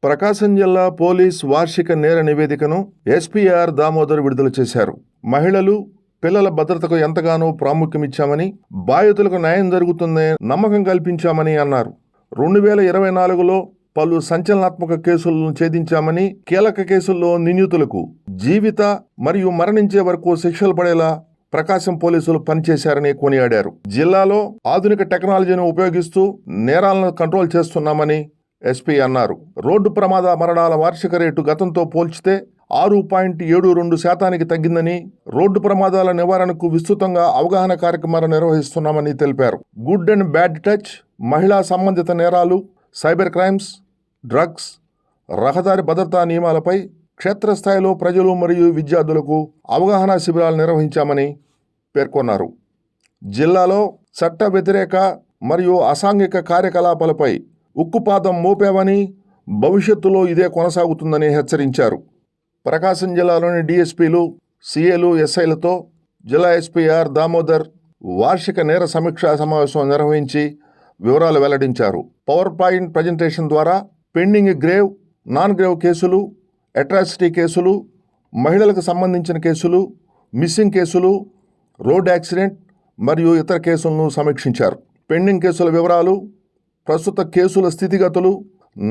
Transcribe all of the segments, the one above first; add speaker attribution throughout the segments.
Speaker 1: ప్రకాశం జిల్లా పోలీస్ వార్షిక నేర నివేదికను ఎస్పీఆర్ దామోదర్ విడుదల చేశారు. మహిళలు, పిల్లల భద్రతకు ఎంతగానో ప్రాముఖ్యమిచ్చామని, బాధితులకు న్యాయం జరుగుతుందనే నమ్మకం కల్పించామని అన్నారు. 2024లో పలు సంచలనాత్మక కేసులను ఛేదించామని, కీలక కేసుల్లో నిందితులకు జీవిత మరియు మరణించే వరకు శిక్షలు పడేలా ప్రకాశం పోలీసులు పనిచేశారని కొనియాడారు. జిల్లాలో ఆధునిక టెక్నాలజీని ఉపయోగిస్తూ నేరాలను కంట్రోల్ చేస్తున్నామని ఎస్పీ అన్నారు. రోడ్డు ప్రమాద మరణాల వార్షిక రేటు గతంతో పోల్చితే 6.72% తగ్గిందని, రోడ్డు ప్రమాదాల నివారణకు విస్తృతంగా అవగాహన కార్యక్రమాలు నిర్వహిస్తున్నామని తెలిపారు. గుడ్ అండ్ బ్యాడ్ టచ్, మహిళా సంబంధిత నేరాలు, సైబర్ క్రైమ్స్, డ్రగ్స్, రహదారి భద్రతా నియమాలపై క్షేత్రస్థాయిలో ప్రజలు మరియు విద్యార్థులకు అవగాహన శిబిరాలు నిర్వహించామని పేర్కొన్నారు. జిల్లాలో చట్ట వ్యతిరేక మరియు అసాంఘిక కార్యకలాపాలపై ఉక్కుపాదం మోపామని, భవిష్యత్తులో ఇదే కొనసాగుతుందని హెచ్చరించారు. ప్రకాశం జిల్లాలోని డీఎస్పీలు, సీఏలు, ఎస్ఐలతో జిల్లా ఎస్పీఆర్ దామోదర్ వార్షిక నేర సమీక్షా సమావేశం నిర్వహించి వివరాలు వెల్లడించారు. పవర్ పాయింట్ ప్రజెంటేషన్ ద్వారా పెండింగ్ గ్రేవ్, నాన్ గ్రేవ్ కేసులు, అట్రాసిటీ కేసులు, మహిళలకు సంబంధించిన కేసులు, మిస్సింగ్ కేసులు, రోడ్ యాక్సిడెంట్ మరియు ఇతర కేసులను సమీక్షించారు. పెండింగ్ కేసుల వివరాలు, ప్రస్తుత కేసుల స్థితిగతులు,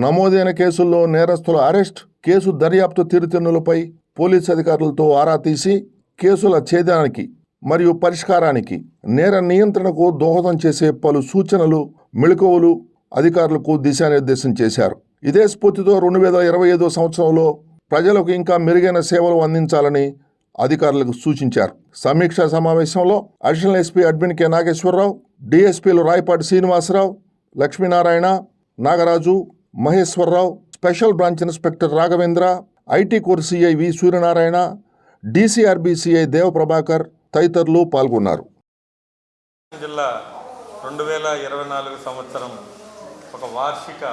Speaker 1: నమోదైన కేసుల్లో నేరస్తుల అరెస్ట్, కేసు దర్యాప్తు తీరుతెన్నులపై పోలీసు అధికారులతో ఆరా తీసి కేసుల ఛేదానికి మరియు పరిష్కారానికి, నేర నియంత్రణకు దోహదం చేసే పలు సూచనలు, మెళకువలు అధికారులకు దిశానిర్దేశం చేశారు. ఇదే స్ఫూర్తితో 2025 సంవత్సరంలో ప్రజలకు ఇంకా మెరుగైన సేవలు అందించాలని అధికారులకు సూచించారు. సమీక్షా సమావేశంలో additional SP admin K Nageswara Rao, డిఎస్పీలు Rayapati Srinivasa Rao, Lakshminarayana, Nagaraju, Maheswara Rao, special branch inspector Raghavendra, IT core CI V Suryanarayana, DCRB CI Devaprabhakar తదితరులు పాల్గొన్నారు.
Speaker 2: జిల్లా 2024 సంవత్సరం ఒక వార్షిక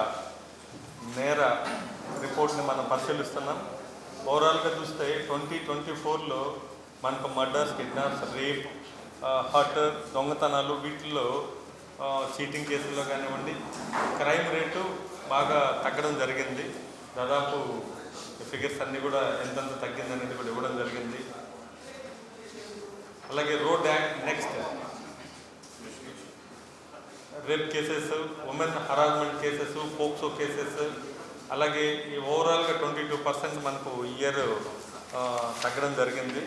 Speaker 2: నేర రిపోర్ట్ని మనం పరిశీలిస్తున్నాం. ఓవరాల్గా చూస్తే 2024లో మనకు మర్డర్స్, కిడ్నాప్స్, రేప్, హర్ట్, దొంగతనాలు, వీటిల్లో చీటింగ్ కేసుల్లో కానివ్వండి, క్రైమ్ రేటు బాగా తగ్గడం జరిగింది. దాదాపు ఫిగర్స్ అన్నీ కూడా ఎంతెంత తగ్గింది అనేది కూడా ఇవ్వడం జరిగింది. అలాగే road act, next rape cases, women harassment cases, POCSO cases, అలాగే ఈ ఓవరాల్గా 22% మనకు ఇయర్ తగ్గడం జరిగింది.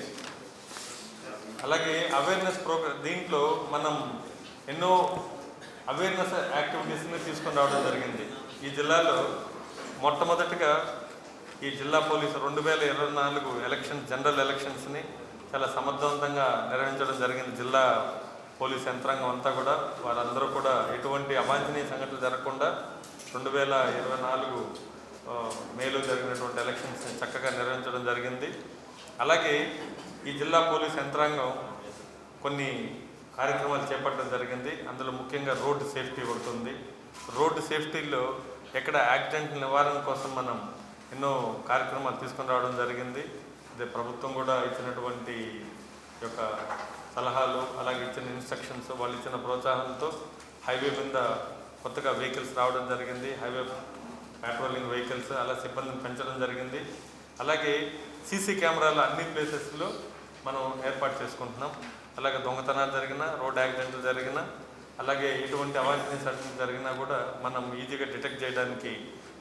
Speaker 2: అలాగే అవేర్నెస్ ప్రోగ్రామ్, దీంట్లో మనం ఎన్నో అవేర్నెస్ యాక్టివిటీస్ని తీసుకొని రావడం జరిగింది. ఈ జిల్లాలో మొట్టమొదటిగా ఈ జిల్లా పోలీసు 2024 జనరల్ ఎలక్షన్స్ని చాలా సమర్థవంతంగా నిర్వహించడం జరిగింది. జిల్లా పోలీస్ యంత్రాంగం అంతా కూడా, వారందరూ కూడా ఎటువంటి అవాంఛనీయ సంఘటనలు జరగకుండా 2024 మేలో జరిగినటువంటి ఎలక్షన్స్ని చక్కగా నిర్వహించడం జరిగింది. అలాగే ఈ జిల్లా పోలీస్ యంత్రాంగం కొన్ని కార్యక్రమాలు చేపట్టడం జరిగింది. అందులో ముఖ్యంగా రోడ్డు సేఫ్టీ ఉంటుంది. రోడ్డు సేఫ్టీలో ఎక్కడ యాక్సిడెంట్ నివారణ కోసం మనం ఎన్నో కార్యక్రమాలు తీసుకొని రావడం జరిగింది. అదే ప్రభుత్వం కూడా ఇచ్చినటువంటి యొక్క సలహాలు, అలాగే ఇచ్చిన ఇన్స్ట్రక్షన్స్, వాళ్ళు ఇచ్చిన ప్రోత్సాహంతో హైవే మీద కొత్తగా వెహికల్స్ రావడం జరిగింది. హైవే పెట్రోలింగ్ వెహికల్స్, అలా సిబ్బందిని పెంచడం జరిగింది. అలాగే సీసీ కెమెరాలు అన్ని ప్లేసెస్లో మనం ఏర్పాటు చేసుకుంటున్నాం. అలాగే దొంగతనాలు జరిగినా, రోడ్ యాక్సిడెంట్లు జరిగినా, అలాగే ఎటువంటి అవాంఛనీయ సంఘటనలు జరిగినా కూడా మనం ఈజీగా డిటెక్ట్ చేయడానికి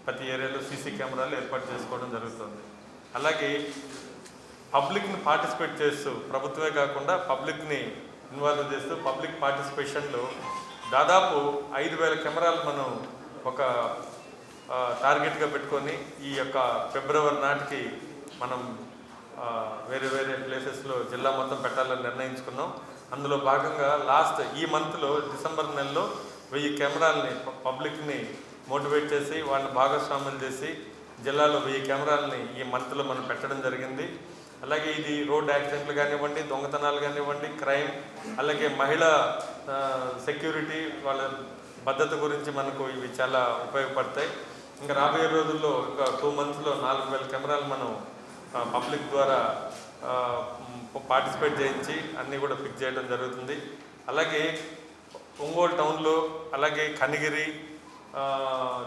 Speaker 2: ప్రతి ఏరియాలో సీసీ కెమెరాలు ఏర్పాటు చేసుకోవడం జరుగుతుంది. అలాగే పబ్లిక్ని పార్టిసిపేట్ చేస్తూ, ప్రభుత్వమే కాకుండా పబ్లిక్ని ఇన్వాల్వ్ చేస్తూ పబ్లిక్ పార్టిసిపేషన్లో దాదాపు 5,000 కెమెరాలు మనం ఒక టార్గెట్గా పెట్టుకొని ఈ యొక్క ఫిబ్రవరి నాటికి మనం వేరే వేరే ప్లేసెస్లో జిల్లా మొత్తం పెట్టాలని నిర్ణయించుకున్నాం. అందులో భాగంగా ఈ మంత్లో డిసెంబర్ నెలలో 1000 కెమెరాలని పబ్లిక్ని మోటివేట్ చేసి వాళ్ళని భాగస్వామ్యం చేసి జిల్లాలో 1000 కెమెరాలని ఈ మంత్లో మనం పెట్టడం జరిగింది. అలాగే ఇది రోడ్ యాక్సిడెంట్లు కానివ్వండి, దొంగతనాలు కానివ్వండి, క్రైమ్, అలాగే మహిళా సెక్యూరిటీ, వాళ్ళ భద్రత గురించి మనకు ఇవి చాలా ఉపయోగపడతాయి. ఇంకా రాబోయే రోజుల్లో ఇంకా 2 మంత్స్లో 4,000 కెమెరాలు మనం పబ్లిక్ ద్వారా పార్టిసిపేట్ చేయించి అన్నీ కూడా ఫిక్స్ చేయడం జరుగుతుంది. అలాగే ఒంగోలు టౌన్లో, అలాగే కనిగిరి,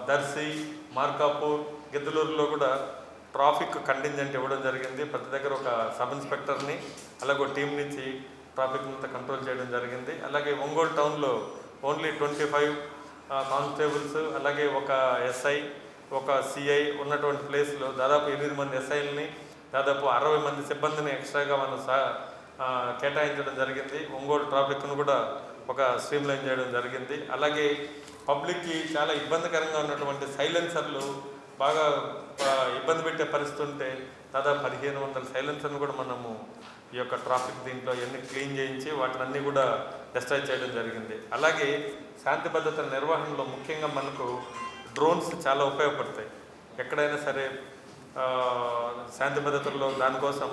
Speaker 2: దర్శి, మార్కాపూర్, గిద్దలూరులో కూడా ట్రాఫిక్ కంటింజెంట్ ఇవ్వడం జరిగింది. ప్రతి దగ్గర ఒక సబ్ ఇన్స్పెక్టర్ని అలాగే ఒక టీం నుంచి ట్రాఫిక్ అంతా కంట్రోల్ చేయడం జరిగింది. అలాగే ఒంగోలు టౌన్లో ఓన్లీ 25 కానిస్టేబుల్స్ అలాగే ఒక ఎస్ఐ ఒక సిఐ ఉన్నటువంటి ప్లేస్లో దాదాపు 8 మంది ఎస్ఐలని దాదాపు 60 మంది సిబ్బందిని ఎక్స్ట్రాగా మనం కేటాయించడం జరిగింది. ఒంగోలు ట్రాఫిక్ను కూడా ఒక స్ట్రీమ్లైన్ చేయడం జరిగింది. అలాగే పబ్లిక్కి చాలా ఇబ్బందికరంగా ఉన్నటువంటి సైలెన్సర్లు బాగా ఇబ్బంది పెట్టే పరిస్థితి ఉంటే దాదాపు 1500 సైలెన్సర్ను కూడా మనము ఈ యొక్క ట్రాఫిక్ దీంట్లో ఇవన్నీ క్లీన్ చేయించి వాటిని అన్నీ కూడా డిస్ట్రాయ్ చేయడం జరిగింది. అలాగే శాంతి భద్రతల నిర్వహణలో ముఖ్యంగా మనకు డ్రోన్స్ చాలా ఉపయోగపడతాయి. ఎక్కడైనా సరే శాంతి భద్రతల్లో దానికోసం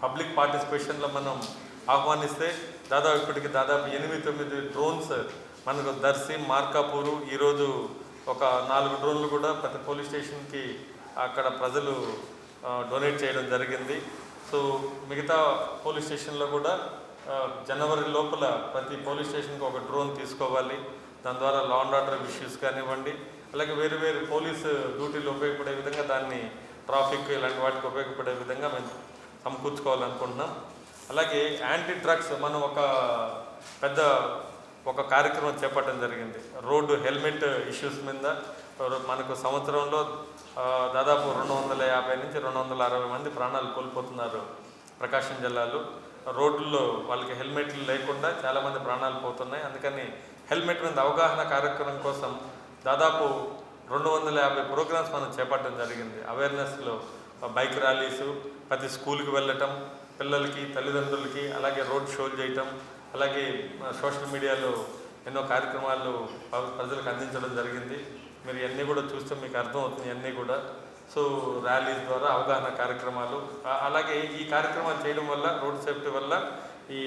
Speaker 2: పబ్లిక్ పార్టిసిపేషన్లో మనం ఆహ్వానిస్తే ఇప్పటికి దాదాపు 8-9 డ్రోన్స్ మనకు దర్శి మార్కాపూరు ఈరోజు ఒక 4 డ్రోన్లు కూడా ప్రతి పోలీస్ స్టేషన్కి అక్కడ ప్రజలు డొనేట్ చేయడం జరిగింది. సో మిగతా పోలీస్ స్టేషన్లో కూడా జనవరి లోపల ప్రతి పోలీస్ స్టేషన్కి ఒక డ్రోన్ తీసుకోవాలి. దాని ద్వారా లా అండ్ ఆర్డర్ ఇష్యూస్ కానివ్వండి అలాగే వేరు వేరు పోలీసు డ్యూటీలు ఉపయోగపడే విధంగా దాన్ని ట్రాఫిక్ ఇలాంటి వాటికి ఉపయోగపడే విధంగా మేము సమకూర్చుకోవాలనుకుంటున్నాం. అలాగే యాంటీ డ్రగ్స్ మనం ఒక కార్యక్రమం చేపట్టడం జరిగింది. రోడ్డు హెల్మెట్ ఇష్యూస్ మీద మనకు సంవత్సరంలో దాదాపు 250 నుంచి 260 మంది ప్రాణాలు కోల్పోతున్నారు ప్రకాశం జిల్లాలో. రోడ్లలో వాళ్ళకి హెల్మెట్లు లేకుండా చాలామంది ప్రాణాలు పోతున్నాయి. అందుకని హెల్మెట్ మీద అవగాహన కార్యక్రమం కోసం దాదాపు 250 ప్రోగ్రామ్స్ మనం చేపట్టడం జరిగింది. అవేర్నెస్లో బైక్ ర్యాలీసు, ప్రతి స్కూల్కి వెళ్ళటం, పిల్లలకి తల్లిదండ్రులకి అలాగే రోడ్ షోలు చేయటం, అలాగే సోషల్ మీడియాలో ఎన్నో కార్యక్రమాలు ప్రజలకు అందించడం జరిగింది. మీరు ఇవన్నీ కూడా చూస్తే మీకు అర్థమవుతుంది. ఇవన్నీ కూడా సో ర్యాలీస్ ద్వారా అవగాహన కార్యక్రమాలు అలాగే ఈ కార్యక్రమాలు చేయడం వల్ల రోడ్ సేఫ్టీ వల్ల ఈ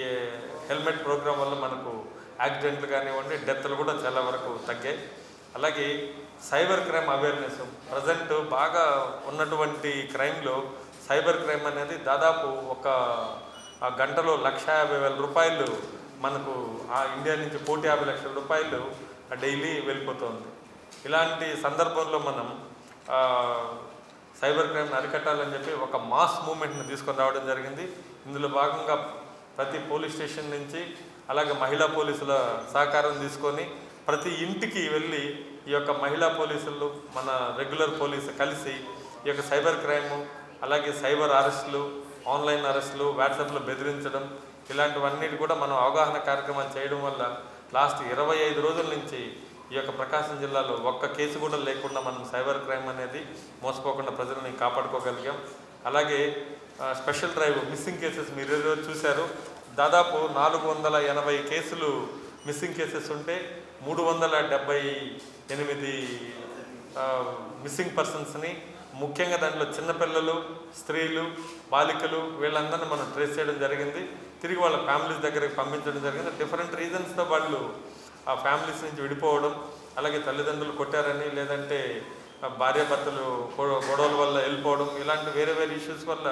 Speaker 2: హెల్మెట్ ప్రోగ్రాం వల్ల మనకు యాక్సిడెంట్లు కానివ్వండి డెత్లు కూడా చాలా వరకు తగ్గాయి. అలాగే సైబర్ క్రైమ్ అవేర్నెస్ ప్రజెంట్ బాగా ఉన్నటువంటి క్రైమ్లో సైబర్ క్రైమ్ అనేది దాదాపు ఒక గంటలో 1,50,000 రూపాయలు మనకు ఇండియా నుంచి 1,50,00,000 రూపాయలు డైలీ వెళ్ళిపోతుంది. ఇలాంటి సందర్భంలో మనం సైబర్ క్రైమ్ని అరికట్టాలని చెప్పి ఒక మాస్ మూమెంట్ని తీసుకొని రావడం జరిగింది. ఇందులో భాగంగా ప్రతి పోలీస్ స్టేషన్ నుంచి అలాగే మహిళా పోలీసుల సహకారం తీసుకొని ప్రతి ఇంటికి వెళ్ళి ఈ యొక్క మహిళా పోలీసులు మన రెగ్యులర్ పోలీసు కలిసి ఈ యొక్క సైబర్ క్రైము అలాగే సైబర్ అరెస్టులు, ఆన్లైన్ అరెస్టులు, వాట్సాప్లో బెదిరించడం ఇలాంటివన్నిటి కూడా మనం అవగాహన కార్యక్రమాలు చేయడం వల్ల లాస్ట్ 25 రోజుల నుంచి ఈ యొక్క ప్రకాశం జిల్లాలో ఒక్క కేసు కూడా లేకుండా మనం సైబర్ క్రైమ్ అనేది మోసపోకుండా ప్రజలని కాపాడుకోగలిగాం. అలాగే స్పెషల్ డ్రైవ్ మిస్సింగ్ కేసెస్ మీరు ఈరోజు చూశారు. దాదాపు 480 కేసులు మిస్సింగ్ కేసెస్ ఉంటే 378 మిస్సింగ్ పర్సన్స్ని ముఖ్యంగా దాంట్లో చిన్నపిల్లలు, స్త్రీలు, బాలికలు వీళ్ళందరినీ మనం ట్రేస్ చేయడం జరిగింది. తిరిగి వాళ్ళ ఫ్యామిలీస్ దగ్గరికి పంపించడం జరిగింది. డిఫరెంట్ రీజన్స్తో వాళ్ళు ఆ ఫ్యామిలీస్ నుంచి విడిపోవడం, అలాగే తల్లిదండ్రులు కొట్టారని లేదంటే భార్యాభర్తలు గొడవల వల్ల వెళ్ళిపోవడం ఇలాంటి వేరే వేరే ఇష్యూస్ వల్ల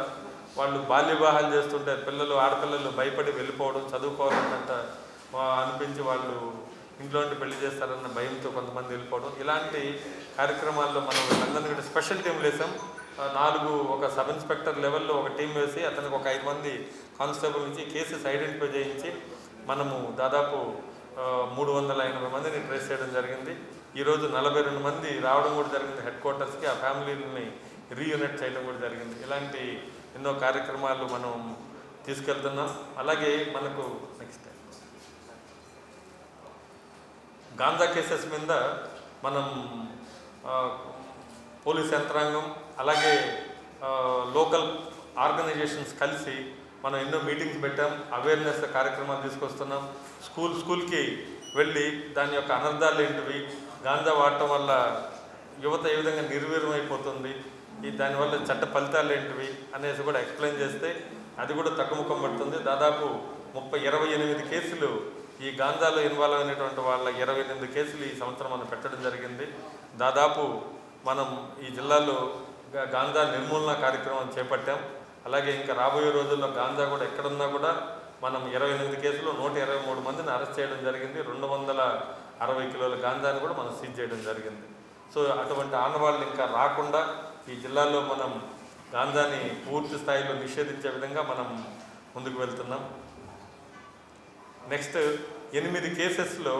Speaker 2: వాళ్ళు బాల్య వివాహాలు చేస్తుంటే ఆడపిల్లలు భయపడి వెళ్ళిపోవడం, చదువుకోవాలన్నంత అనిపించి వాళ్ళు ఇంట్లో ఉండి పెళ్లి చేస్తారన్న భయంతో కొంతమంది వెళ్ళిపోవడం ఇలాంటి కార్యక్రమాల్లో మనం వీళ్ళందరినీ కూడా స్పెషల్ టీంలు వేసాం. 4 ఒక సబ్ ఇన్స్పెక్టర్ లెవెల్లో ఒక టీం వేసి అతనికి ఒక 5 మంది కానిస్టేబుల్ నుంచి కేసెస్ ఐడెంటిఫై చేయించి మనము దాదాపు 380 మందిని ట్రేస్ చేయడం జరిగింది. ఈరోజు 42 మంది రావడం కూడా జరిగింది హెడ్ క్వార్టర్స్కి. ఆ ఫ్యామిలీని రీయూనిట్ చేయడం కూడా జరిగింది. ఇలాంటి ఎన్నో కార్యక్రమాలు మనం తీసుకెళ్తున్నాం. అలాగే మనకు నెక్స్ట్ గాంజా కేసెస్ మీద మనం పోలీస్ యంత్రాంగం అలాగే లోకల్ ఆర్గనైజేషన్స్ కలిసి మనం ఎన్నో మీటింగ్స్ పెట్టాం, అవేర్నెస్ కార్యక్రమాలు తీసుకొస్తున్నాం. స్కూల్కి వెళ్ళి దాని యొక్క అనర్థాలు ఏంటివి, గాంజా వాడటం వల్ల యువత ఏ విధంగా నిర్వీర్యమైపోతుంది, దానివల్ల చట్ట ఫలితాలు ఏంటివి అనేసి కూడా ఎక్స్ప్లెయిన్ చేస్తే అది కూడా తగ్గుముఖం పడుతుంది. దాదాపు 28 కేసులు ఈ గాంజాలో ఇన్వాల్వ్ అయినటువంటి వాళ్ళ 28 కేసులు ఈ సంవత్సరం మనం పెట్టడం జరిగింది. దాదాపు మనం ఈ జిల్లాలో గాంజా నిర్మూలన కార్యక్రమం చేపట్టాం. అలాగే ఇంకా రాబోయే రోజుల్లో గాంజా కూడా ఎక్కడున్నా కూడా మనం 28 కేసులు 123 మందిని అరెస్ట్ చేయడం జరిగింది. 260 కిలోల గాంజాని కూడా మనం సీజ్ చేయడం జరిగింది. సో అటువంటి ఆనవాళ్ళు ఇంకా రాకుండా ఈ జిల్లాలో మనం గాంజాని పూర్తి స్థాయిలో నిషేధించే విధంగా మనం ముందుకు వెళ్తున్నాం. నెక్స్ట్ 8 కేసులు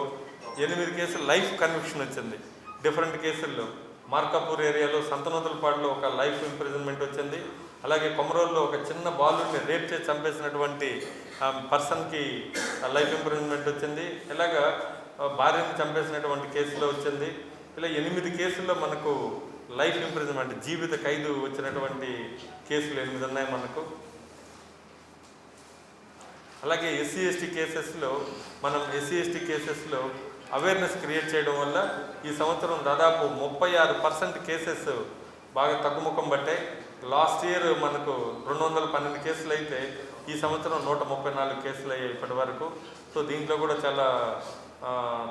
Speaker 2: లైఫ్ కన్విక్షన్ వచ్చింది. డిఫరెంట్ కేసుల్లో మార్కాపూర్ ఏరియాలో సంతనూతలపాడులో ఒక లైఫ్ ఇంప్రిజన్మెంట్ వచ్చింది. అలాగే కొమరోల్లో ఒక చిన్న బాలుడిని రేప్ చేసి చంపేసినటువంటి పర్సన్కి లైఫ్ ఇంప్రిజన్మెంట్ వచ్చింది. ఇలాగా భార్యని చంపేసినటువంటి కేసులో వచ్చింది. ఇలా 8 కేసుల్లో మనకు లైఫ్ ఇంప్రిజన్మెంట్ జీవిత ఖైదు వచ్చినటువంటి కేసులు 8 ఉన్నాయి మనకు. అలాగే ఎస్సీ ఎస్టీ కేసెస్లో అవేర్నెస్ క్రియేట్ చేయడం వల్ల ఈ సంవత్సరం దాదాపు 36% కేసెస్ బాగా తగ్గుముఖం పట్టాయి. లాస్ట్ ఇయర్ మనకు 212 కేసులు అయితే ఈ సంవత్సరం 134 కేసులు అయ్యాయి ఇప్పటి వరకు. సో దీంట్లో కూడా చాలా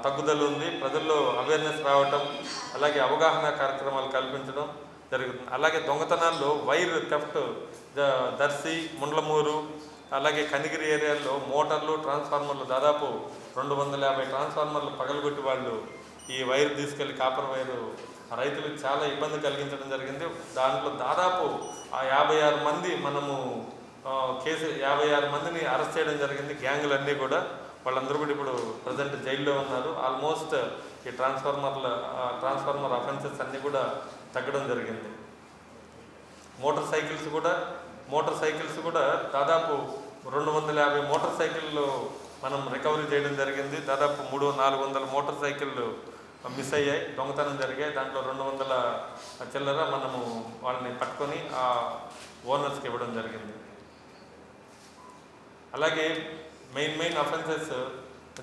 Speaker 2: తగ్గుదల ఉంది. ప్రజల్లో అవేర్నెస్ రావటం, అలాగే అవగాహన కార్యక్రమాలు కల్పించడం జరుగుతుంది. అలాగే దొంగతనాల్లో వైర్ థెఫ్ట్ దర్శి, ముండ్లమూరు, అలాగే కనిగిరి ఏరియాల్లో మోటార్లు, ట్రాన్స్ఫార్మర్లు దాదాపు 250 ట్రాన్స్ఫార్మర్లు పగలగొట్టి వాళ్ళు ఈ వైర్ తీసుకెళ్లి కాపర్ వైరు రైతులకు చాలా ఇబ్బంది కలిగించడం జరిగింది. దాంట్లో దాదాపు 56 మంది మనము 56 మందిని అరెస్ట్ చేయడం జరిగింది. గ్యాంగులన్నీ కూడా వాళ్ళందరూ కూడా ఇప్పుడు ప్రజెంట్ జైల్లో ఉన్నారు. ఆల్మోస్ట్ ఈ ట్రాన్స్ఫార్మర్ అఫెన్సెస్ అన్నీ కూడా తగ్గడం జరిగింది. మోటార్ సైకిల్స్ కూడా దాదాపు 250 మోటార్ సైకిళ్ళు మనం రికవరీ చేయడం జరిగింది. దాదాపు 400 మోటార్ సైకిళ్ళు మిస్ అయ్యాయి, దొంగతనం జరిగాయి. దాంట్లో 200 చిల్లర మనము వాళ్ళని పట్టుకొని ఆ ఓనర్స్కి ఇవ్వడం జరిగింది. అలాగే మెయిన్ అఫెన్సెస్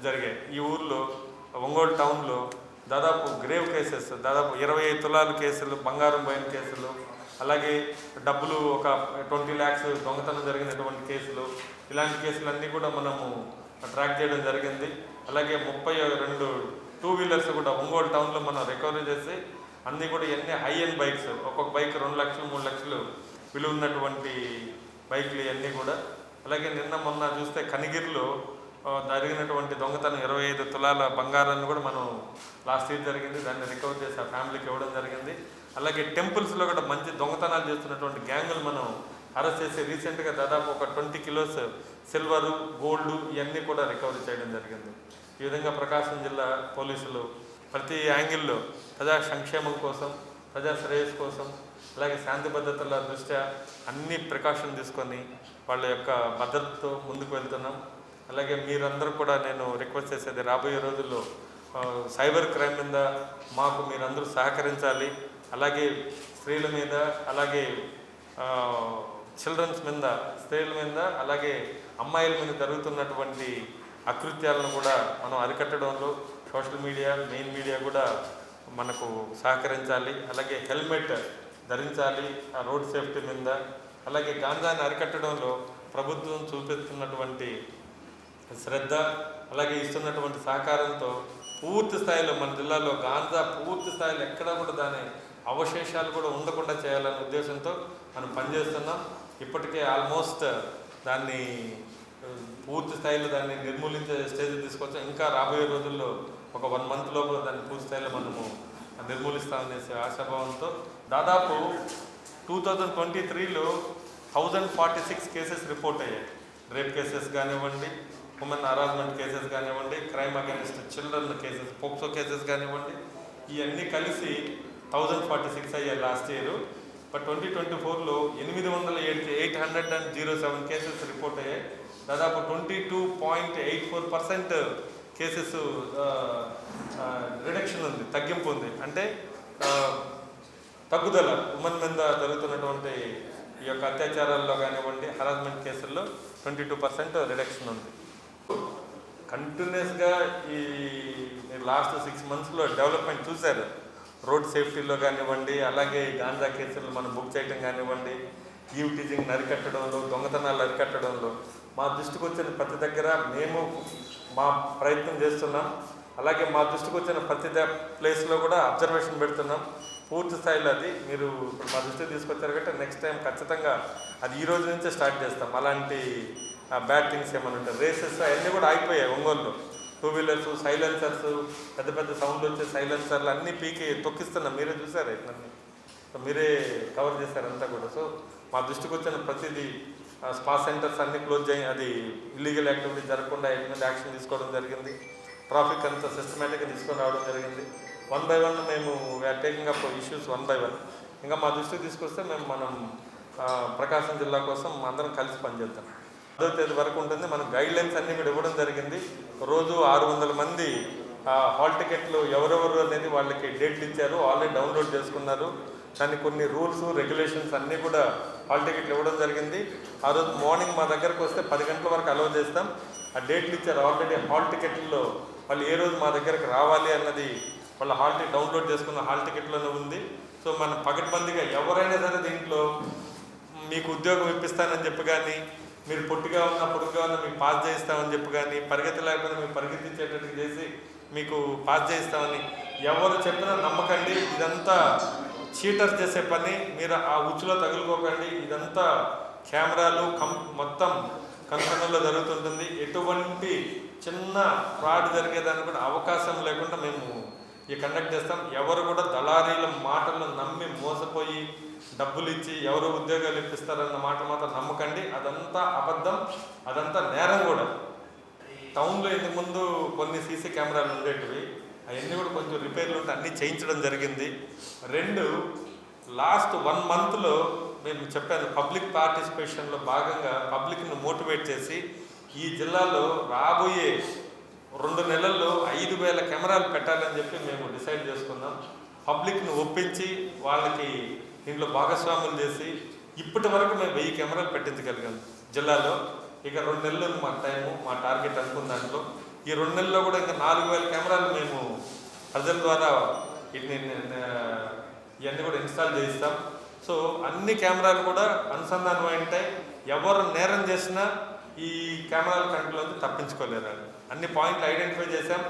Speaker 2: జరిగాయి ఈ ఊర్లో. ఒంగోలు టౌన్లో దాదాపు గ్రేవ్ కేసెస్, దాదాపు 25 తులాల కేసులు, బంగారం పోయిన కేసులు, అలాగే డబ్బులు ఒక 20 lakhs దొంగతనం జరిగినటువంటి కేసులు, ఇలాంటి కేసులన్నీ కూడా మనము ట్రాక్ చేయడం జరిగింది. అలాగే 32 2 వీలర్స్ కూడా ఒంగోలు టౌన్లో మనం రికవరీ చేసి అన్నీ కూడా ఎన్ని హై ఎండ్ బైక్స్, ఒక్కొక్క బైక్ 2 లక్షలు 3 లక్షలు విలువ ఉన్నటువంటి బైక్లు ఇవన్నీ కూడా. అలాగే మొన్న చూస్తే కనిగిరిలో జరిగినటువంటి దొంగతనం 25 తులాల బంగారాన్ని కూడా మనం లాస్ట్ ఇయర్ జరిగింది, దాన్ని రికవర్ చేసి ఆ ఫ్యామిలీకి ఇవ్వడం జరిగింది. అలాగే టెంపుల్స్లో కూడా మంచి దొంగతనాలు చేస్తున్నటువంటి గ్యాంగులు మనం అరెస్ట్ చేసి రీసెంట్గా దాదాపు ఒక 20 kilos సిల్వరు, గోల్డ్ ఇవన్నీ కూడా రికవరీ చేయడం జరిగింది. ఈ విధంగా ప్రకాశం జిల్లా పోలీసులు ప్రతి యాంగిల్లో ప్రజా సంక్షేమం కోసం, ప్రజా శ్రేయస్సు కోసం, అలాగే శాంతి భద్రతల దృష్ట్యా అన్ని ప్రికాషన్ తీసుకొని వాళ్ళ యొక్క భద్రతతో ముందుకు వెళ్తున్నాం. అలాగే మీరందరూ కూడా నేను రిక్వెస్ట్ చేసేది, రాబోయే రోజుల్లో సైబర్ క్రైమ్ మీద మాకు మీరందరూ సహకరించాలి. అలాగే స్త్రీల మీద, అలాగే చిల్డ్రన్స్ మీద, స్త్రీల మీద, అలాగే అమ్మాయిల మీద జరుగుతున్నటువంటి అకృత్యాలను కూడా మనం అరికట్టడంలో సోషల్ మీడియా, మెయిన్ మీడియా కూడా మనకు సహకరించాలి. అలాగే హెల్మెట్ ధరించాలి ఆ రోడ్ సేఫ్టీ మీద. అలాగే గాంజాని అరికట్టడంలో ప్రభుత్వం చూపిస్తున్నటువంటి శ్రద్ధ, అలాగే ఇస్తున్నటువంటి సహకారంతో పూర్తి స్థాయిలో మన జిల్లాలో గాంజా పూర్తి స్థాయిలో ఎక్కడా కూడా దాని అవశేషాలు కూడా ఉండకుండా చేయాలనే ఉద్దేశంతో మనం పనిచేస్తున్నాం. ఇప్పటికే ఆల్మోస్ట్ దాన్ని పూర్తి స్థాయిలో దాన్ని నిర్మూలించే స్టేజ్ తీసుకొచ్చాం. ఇంకా రాబోయే రోజుల్లో ఒక 1 month లోపల దాన్ని పూర్తి స్థాయిలో మనము నిర్మూలిస్తామనేసి ఆశాభావంతో దాదాపు 2023లో 1046 కేసెస్ రిపోర్ట్ అయ్యాయి. రేప్ కేసెస్ కానివ్వండి, ఉమెన్ హరాస్మెంట్ కేసెస్ కానివ్వండి, crime against children cases, POCSO cases కానివ్వండి, ఇవన్నీ కలిసి 1046 అయ్యాయి లాస్ట్ ఇయర్. బట్ 2024లో 807 కేసెస్ రిపోర్ట్ అయ్యాయి. దాదాపు 22.84% కేసెస్ రిడక్షన్ ఉంది, తగ్గింపు ఉంది. అంటే తగ్గుదల ఉమెన్ మీద జరుగుతున్నటువంటి ఈ యొక్క అత్యాచారాల్లో కానివ్వండి, హరాస్మెంట్ కేసుల్లో 22% రిడక్షన్ ఉంది. కంటిన్యూస్గా ఈ లాస్ట్ 6 monthsలో డెవలప్మెంట్ చూశారు. రోడ్ సేఫ్టీలో కానివ్వండి, అలాగే గాంజా కేసులు మనం బుక్ చేయడం కానివ్వండి, ఈవ్ టీజింగ్ అరికట్టడంలో, దొంగతనాలు అరికట్టడంలో మా దృష్టికి వచ్చిన ప్రతి దగ్గర మేము మా ప్రయత్నం చేస్తున్నాం. అలాగే మా దృష్టికి వచ్చిన ప్రతి ప్లేస్లో కూడా అబ్జర్వేషన్ పెడుతున్నాం. పూర్తి స్థాయిలో అది మీరు మా దృష్టికి తీసుకొచ్చారు కాబట్టి నెక్స్ట్ టైం ఖచ్చితంగా అది ఈ రోజు నుంచే స్టార్ట్ చేస్తాం. అలాంటి బ్యాడ్ థింగ్స్ ఏమైనా ఉంటాయి, రేసెస్ అవన్నీ కూడా ఆగిపోయాయి ఒంగోలులో. టూ వీలర్స్, సైలెన్సర్స్, పెద్ద పెద్ద సౌండ్ వచ్చే సైలెన్సర్లు అన్నీ పీకి తొక్కిస్తున్నాం. మీరే చూసారు ఇట్లన్నీ, సో మీరే కవర్ చేశారు అంతా కూడా. సో మా దృష్టికి వచ్చిన ప్రతిదీ స్పా సెంటర్స్ అన్నీ క్లోజ్ చేయి, అది ఇల్లీగల్ యాక్టివిటీ జరగకుండా మీద యాక్షన్ తీసుకోవడం జరిగింది. ట్రాఫిక్ అంతా సిస్టమేటిక్గా తీసుకొని రావడం జరిగింది. 1 by 1 మేము we are taking up issues 1 by 1. ఇంకా మా దృష్టికి తీసుకొస్తే మనం ప్రకాశం జిల్లా కోసం అందరం కలిసి పనిచేద్దాం. 10వ తేదీ వరకు ఉంటుంది. మనం గైడ్ లైన్స్ అన్నీ కూడా ఇవ్వడం జరిగింది. రోజు 600 మంది హాల్ టికెట్లు ఎవరెవరు అనేది వాళ్ళకి డేట్లు ఇచ్చారు, ఆల్రెడీ డౌన్లోడ్ చేసుకున్నారు. దానికి కొన్ని రూల్స్, రెగ్యులేషన్స్ అన్నీ కూడా హాల్ టికెట్లు ఇవ్వడం జరిగింది. ఆ రోజు మార్నింగ్ మా దగ్గరకు వస్తే 10 గంటల వరకు అలౌ చేస్తాం. ఆ డేట్లు ఇచ్చారు ఆల్రెడీ. హాల్ టికెట్లలో వాళ్ళు ఏ రోజు మా దగ్గరకు రావాలి అన్నది వాళ్ళ హాల్ టికెట్ డౌన్లోడ్ చేసుకున్న హాల్ టికెట్లోనే ఉంది. సో మనం పకడ్బందీగా ఎవరైనా సరే దీంట్లో మీకు ఉద్యోగం ఇప్పిస్తానని చెప్పి కానీ, మీరు పొట్టిగా ఉన్నా పొడుగ్గా ఉన్నా మీకు పాస్ చేయిస్తామని చెప్పి కానీ, పరిగెత్తి లేకపోతే మీకు పరిగెత్తించేటట్టు చేసి మీకు పాస్ చేయిస్తామని ఎవరు చెప్పినా నమ్మకండి. ఇదంతా చీటర్స్ చేసే పని. మీరు ఆ ఉచ్చులో తగులుకోకండి. ఇదంతా కెమెరాలు మొత్తం కంపెనీలో జరుగుతుంటుంది. ఎటువంటి చిన్న ఫ్రాడ్ జరిగేదానికి కూడా అవకాశం లేకుండా మేము ఈ కండక్ట్ చేస్తాం. ఎవరు కూడా దళారీల మాటలను నమ్మి మోసపోయి డబ్బులు ఇచ్చి ఎవరు ఉద్యోగాలు ఇప్పిస్తారన్న మాట మాత్రం నమ్మకండి. అదంతా అబద్ధం, అదంతా నేరం కూడా. టౌన్లో ఇంతకుముందు కొన్ని సీసీ కెమెరాలు ఉండేటివి, అవన్నీ కూడా కొంచెం రిపేర్లు ఉంటే అన్నీ చేయించడం జరిగింది. 2, లాస్ట్ 1 monthలో మేము చెప్పాను, పబ్లిక్ పార్టిసిపేషన్లో భాగంగా పబ్లిక్ని మోటివేట్ చేసి ఈ జిల్లాలో రాబోయే 2 నెలల్లో 5,000 కెమెరాలు పెట్టాలని చెప్పి మేము డిసైడ్ చేసుకున్నాం. పబ్లిక్ని ఒప్పించి వాళ్ళకి దీంట్లో భాగస్వాములు చేసి ఇప్పటి వరకు మేము 1000 కెమెరాలు పెట్టించగలిగాం జిల్లాలో. ఇక 2 నెలలు మా టైము, మా టార్గెట్ అనుకున్న దాంట్లో. ఈ 2 నెలల్లో కూడా ఇంకా 4,000 కెమెరాలు మేము ప్రజల ద్వారా ఇవన్నీ కూడా ఇన్స్టాల్ చేయిస్తాం. సో అన్ని కెమెరాలు కూడా అనుసంధానం అయి ఉంటాయి. ఎవరు నేరం చేసినా ఈ కెమెరాల కంట్రోల్ తప్పించుకోలేరు. అన్ని పాయింట్లు ఐడెంటిఫై చేసాం.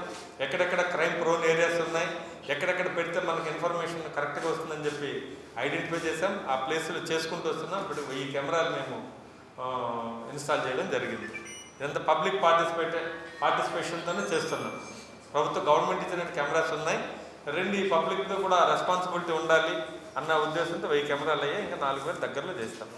Speaker 2: ఎక్కడెక్కడ క్రైమ్ ప్రోన్ ఏరియాస్ ఉన్నాయి, ఎక్కడెక్కడ పెడితే మనకి ఇన్ఫర్మేషన్ కరెక్ట్గా వస్తుందని చెప్పి ఐడెంటిఫై చేసాం. ఆ ప్లేస్లో చేసుకుంటూ వస్తున్నాం. ఇప్పుడు ఈ కెమెరాలు మేము ఇన్స్టాల్ చేయడం జరిగింది. ఇదంతా పబ్లిక్ పార్టిసిపేషన్తోనే చేస్తున్నాం. గవర్నమెంట్ ఇచ్చిన కెమెరాస్ ఉన్నాయి. 2 ఈ పబ్లిక్తో కూడా రెస్పాన్సిబిలిటీ ఉండాలి అన్న ఉద్దేశంతో 1000 కెమెరాలు అయ్యాయి. ఇంకా 4,000 దగ్గరలో చేస్తాం.